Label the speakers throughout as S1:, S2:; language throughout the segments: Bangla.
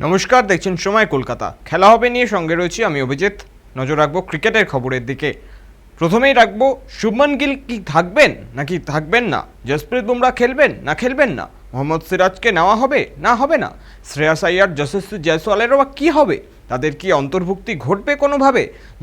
S1: নমস্কার, দেখছেন সময় কলকাতা। খেলা হবে নিয়ে সঙ্গে রয়েছি আমি অভিজিৎ। নজর রাখবো ক্রিকেটের খবরের দিকে। প্রথমেই রাখবো শুভমান গিল কি থাকবেন নাকি থাকবেন না, জসপ্রীত বুমরা খেলবেন না খেলবেন না, মোহাম্মদ সিরাজকে নেওয়া হবে না হবে না, শ্রেয়াস আইয়ার, যশস্বী জয়সওয়ালেরও বা কী হবে, তাদের কি অন্তর্ভুক্তি ঘটবে কোনোভাবে?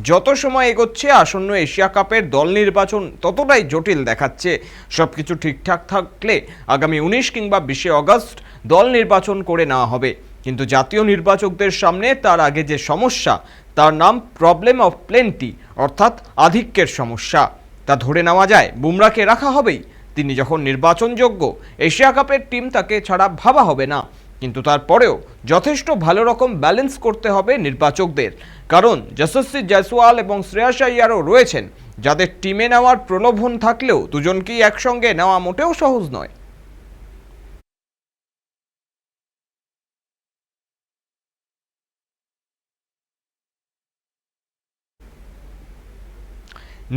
S1: যত সময় এগোচ্ছে আসন্ন এশিয়া কাপের দল নির্বাচন ততটাই জটিল দেখাচ্ছে। সব কিছু ঠিকঠাক থাকলে আগামী 19 কিংবা 20 অগস্ট দল নির্বাচন করে নেওয়া হবে। কিন্তু জাতীয় নির্বাচকদের সামনে তার আগে যে সমস্যা, তার নাম প্রবলেম অফ প্লেন্টি, অর্থাৎ আধিক্যের সমস্যা। তা ধরে নেওয়া যায় বুমরাকে রাখা হবেই। তিনি যখন নির্বাচনযোগ্য, এশিয়া কাপের টিম তাকে ছাড়া ভাবা হবে না। কিন্তু তারপরেও যথেষ্ট ভালো রকম ব্যালেন্স করতে হবে নির্বাচকদের, কারণ যশস্বী জয়সওয়াল এবং শ্রেয়াস আইয়ারও রয়েছেন, যাদের টিমে নেওয়ার প্রলোভন থাকলেও দুজনকেই একসঙ্গে নেওয়া মোটেও সহজ নয়।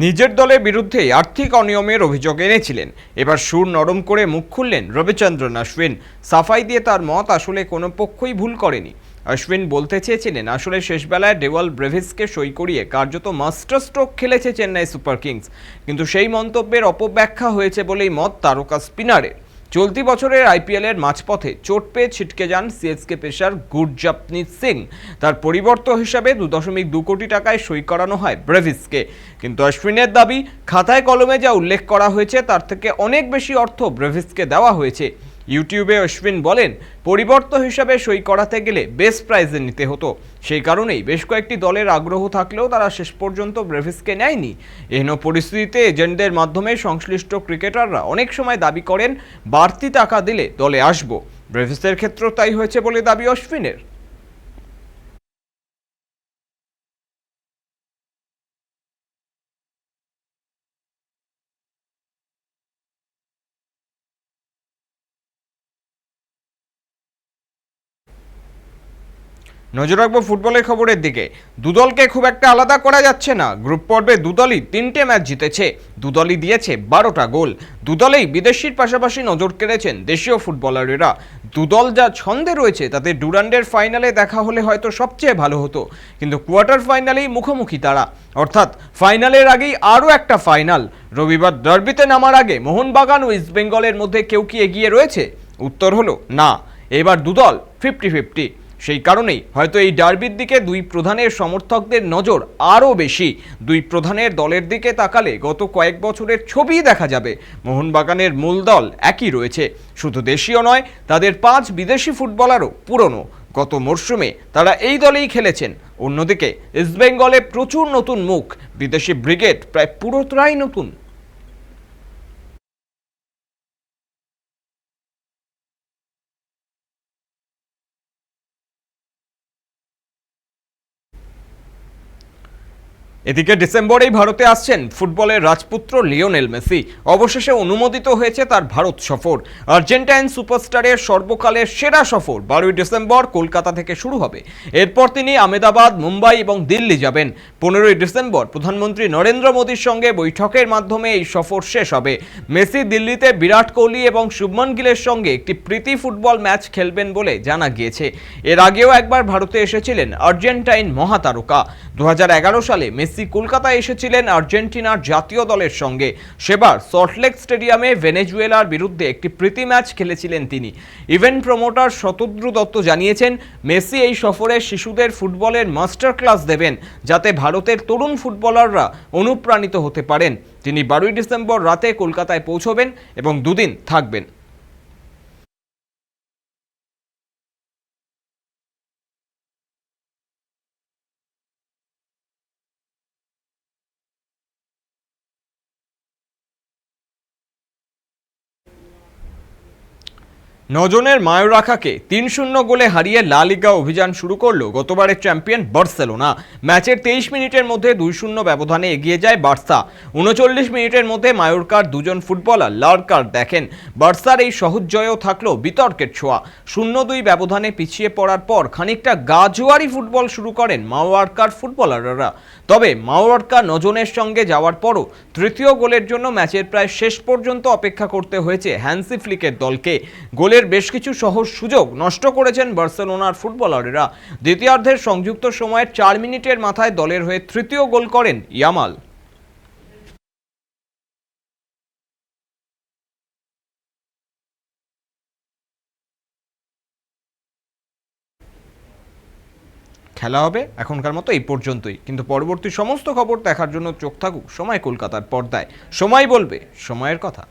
S1: নিজের দলের বিরুদ্ধে আর্থিক অনিয়মের অভিযোগ এনেছিলেন, এবার সুর নরম করে মুখ খুললেন রবিচন্দ্রন অশ্বিন। সাফাই দিয়ে তার মত, আসলে কোনো পক্ষই ভুল করেনি। অশ্বিন বলতে চেয়েছিলেন, আসলে শেষবেলায় ডেওয়াল ব্রেভিসকে সই করিয়ে কার্যত মাস্টার স্ট্রোক খেলেছে চেন্নাই সুপার কিংস, কিন্তু সেই মন্তব্যের অপব্যাখ্যা হয়েছে বলেই মত তারকা স্পিনারের। চলতি বছরের আইপিএলের মাঝপথে চোট পেয়ে ছিটকে যান সিএসকে পেসার গুরজাপনিত সিং। তার পরিবর্তন হিসাবে 2.2 কোটি টাকায় সই করানো হয় ব্রেভিসকে। কিন্তু অশ্বিনের দাবি, খাতায় কলমে যা উল্লেখ করা হয়েছে তার থেকে অনেক বেশি অর্থ ব্রেভিসকে দেওয়া হয়েছে। ইউটিউবে অশ্বিন বলেন, পরিবর্তন হিসাবে সই করাতে গেলে বেস্ট প্রাইজে নিতে হতো, সেই কারণেই বেশ কয়েকটি দলের আগ্রহ থাকলেও তারা শেষ পর্যন্ত ব্রেভিসকে নেয়নি। এহেন পরিস্থিতিতে এজেন্টদের মাধ্যমে সংশ্লিষ্ট ক্রিকেটাররা অনেক সময় দাবি করেন বাড়তি টাকা দিলে দলে আসবো। ব্রেভিসের ক্ষেত্রেও তাই হয়েছে বলে দাবি অশ্বিনের। নজর রাখবো ফুটবলের খবরের দিকে। দুদলকে খুব একটা আলাদা করা যাচ্ছে না। গ্রুপ পর্বে দুদলই 3টে ম্যাচ জিতেছে, দুদলই দিয়েছে 12টা গোল। দুদলেই বিদেশির পাশাপাশি নজর কেড়েছেন দেশীয় ফুটবলারেরা। দুদল যা ছন্দে রয়েছে তাতে ডুরান্ডের ফাইনালে দেখা হলে হয়তো সবচেয়ে ভালো হতো, কিন্তু কোয়ার্টার ফাইনালেই মুখোমুখি তারা, অর্থাৎ ফাইনালের আগেই আরও একটা ফাইনাল। রবিবার ডার্বিতে নামার আগে মোহনবাগান ও ইস্টবেঙ্গলের মধ্যে কেউ কি এগিয়ে রয়েছে? উত্তর হলো না। এবার দুদল 50-50। সেই কারণেই হয়তো এই ডার্বির দিকে দুই প্রধানের সমর্থকদের নজর আরও বেশি। দুই প্রধানের দলের দিকে তাকালে গত কয়েক বছরের ছবি দেখা যাবে। মোহনবাগানের মূল দল একই রয়েছে, শুধু দেশীয় নয়, তাদের 5 বিদেশি ফুটবলারও পুরনো। গত মরশুমে তারা এই দলেই খেলেছেন। অন্যদিকে ইস্টবেঙ্গলে প্রচুর নতুন মুখ, বিদেশি ব্রিগেড প্রায় পুরোটাই নতুন। এদিকে ডিসেম্বরেই ভারতে আসছেন ফুটবলের রাজপুত্র লিওনেল মেসি। অবশেষে অনুমোদিত হয়েছে তার ভারত সফর। আর্জেন্টাইন সুপারস্টারের সর্বকালের সেরা সফর 12ই ডিসেম্বর কলকাতা থেকে শুরু হবে। এরপর তিনি আহমেদাবাদ, মুম্বাই এবং দিল্লি যাবেন। 15ই ডিসেম্বর প্রধানমন্ত্রী নরেন্দ্র মোদীর সঙ্গে বৈঠকের মাধ্যমে এই সফর শেষ হবে। মেসি দিল্লিতে বিরাট কোহলি এবং শুভমান গিলের সঙ্গে একটি প্রীতি ফুটবল ম্যাচ খেলবেন বলে জানা গিয়েছে। এর আগেও একবার ভারতে এসেছিলেন আর্জেন্টাইন মহাতারকা। 2011 সালে মেসি কলকাতায় এসেছিলেন আর্জেন্টিনার জাতীয় দলের সঙ্গে। সেবার সল্টলেক স্টেডিয়ামে ভেনেজুয়েলার বিরুদ্ধে একটি প্রীতি ম্যাচ খেলেছিলেন তিনি। ইভেন্ট প্রমোটার শতদ্রু দত্ত জানিয়েছেন, মেসি এই সফরে শিশুদের ফুটবলের মাস্টার ক্লাস দেবেন, যাতে ভারতের তরুণ ফুটবলাররা অনুপ্রাণিত হতে পারেন। তিনি 12ই ডিসেম্বর রাতে কলকাতায় পৌঁছবেন এবং দুদিন থাকবেন। নজনের মায়োরাকাকে 3-0 গোলে হারিয়ে লা লিগা অভিযান শুরু করলো গতবারের চ্যাম্পিয়ন বার্সেলোনা। ম্যাচের 23 মিনিটের মধ্যে 2-0 ব্যবধানে এগিয়ে যায় বার্সা। 39 মিনিটের মধ্যে মায়োরকার দুজন ফুটবলার লাল কার্ড দেখেন। বার্সার এই সহজ জয়ও থাকলো বিতর্কের ছোঁয়া। 0-2 ব্যবধানে পিছিয়ে পড়ার পর খানিকটা গাজোয়ারি ফুটবল শুরু করেন মায়োরকার ফুটবলাররা। তবে মায়োরকা নজনের সঙ্গে যাওয়ার পরও তৃতীয় গোলের জন্য ম্যাচের প্রায় শেষ পর্যন্ত অপেক্ষা করতে হয়েছে হ্যান্সি ফ্লিকের দলকে। গোলের নিজেদের বেশ কিছু সহজ সুযোগ নষ্ট করেছেন বার্সেলোনার ফুটবলাররা। দ্বিতীয়ার্ধের সংযুক্ত সময়ের 4 মিনিটের মাথায় দলের হয়ে তৃতীয় গোল করেন ইয়ামাল। খেলা হবে এখনকার মতো এই পর্যন্তই, কিন্তু পরবর্তী সমস্ত খবর দেখার জন্য চোখ থাকুক সময় কলকাতার পর্দায়। সময় বলবে সময়ের কথা।